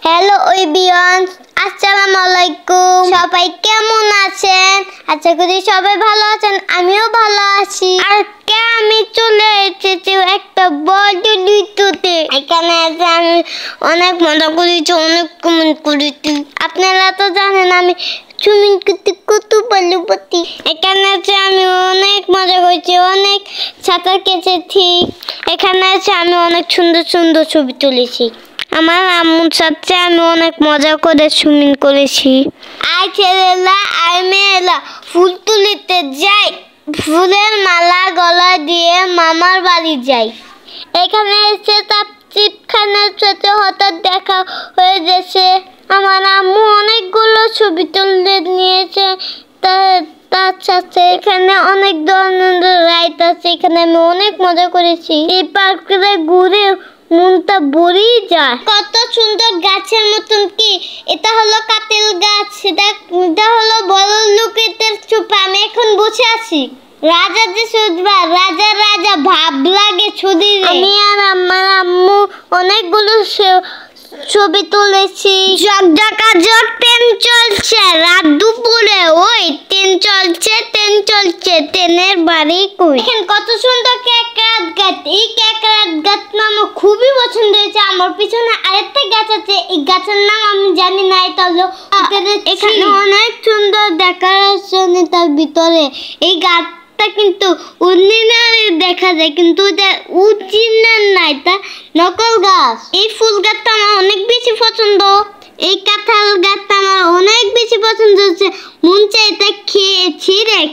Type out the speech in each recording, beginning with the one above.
Hello everyone, আসসালামু আলাইকুম। সবাই কেমন আছেন? আশা করি সবাই ভালো আছেন, আমিও ভালো আছি। আজকে আমি চলে এসেছি একটা বড় ভিডিওতে। এখানে আমি অনেক মজা করেছি, অনেক কমেন্ট করেছি। আপনারা তো জানেন আমি সুইমিং করতে কত ভালোবাসি। এখানে আমি অনেক মজা করেছি, অনেক সাঁতার কেটেছি। এখানে আমি অনেক সুন্দর সুন্দর ছবি তুলেছি। আমার আম্মুর সাথে আমি অনেক মজা করে সুইমিং করেছি। আর ছেলেরা আর মেয়েরা ফুল তুলিতে যাই, ফুলের মালা গলা দিয়ে মামার বাড়ি যাই। এখানে এসে তাপসিফ খানের সাথে হঠাৎ দেখা হয়ে গেছে। আমার আম্মু অনেকগুলো ছবি তুলে নিয়েছে। তার সাথে এখানে অনেক ধরনের রাইড আছে। এখানে আমি অনেক মজা করেছি। এই পার্কে ঘুরে মনটা ভরে যায়। কত সুন্দর গাছের মতন কি, এটা হলো কাঁঠাল গাছ, এটা হলো বড় লোকেদের চুপ। আমি এখন বসে আছি। রাজা যে সুদবা, রাজা রাজা ভাব লাগে ছবি। আমি আর আমার আম্মু অনেকগুলো ছবি তুলেছি। ঝকঝকা ঝক ট্রেন চলছে রাত দুপুরে, ওই ট্রেন চলছে ট্রেনের বাড়ি কই। দেখেন কত সুন্দর ক্যাকড়াত গাছ। এই ক্যাকড়াত গাছ আমার খুবই পছন্দ হয়েছে। আমার পিছনে আরেকটা গাছ আছে, এই গাছের নাম আমি জানি না। এটা হলো এখানে অনেক সুন্দর ডেকোরেশন। তার ভিতরে এই গাছটা কিন্তু অরিজিনালি দেখা যায়, কিন্তু এটা অরিজিনাল না, এটা নকল গাছ। এই ফুল গাছটা আমার অনেক বেশি পছন্দ। এই কাঁঠাল গাছটা আমার অনেক বেশি পছন্দ হচ্ছে। মন চাই এটা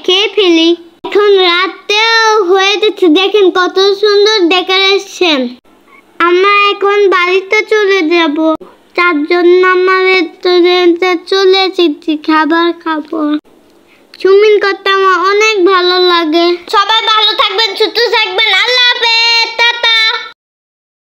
খেয়ে ফেলি। এখন রাতেও হয়ে যাচ্ছে, দেখেন কত সুন্দর ডেকোরেশন। আমরা এখন বাড়িতে চলে যাব, তার জন্য আমার রেস্টুরেন্টে চলে এসেছি, খাবার খাবো। সুইমিং করতে আমার অনেক ভালো লাগে। সবাই ভালো থাকবেন, সুস্থ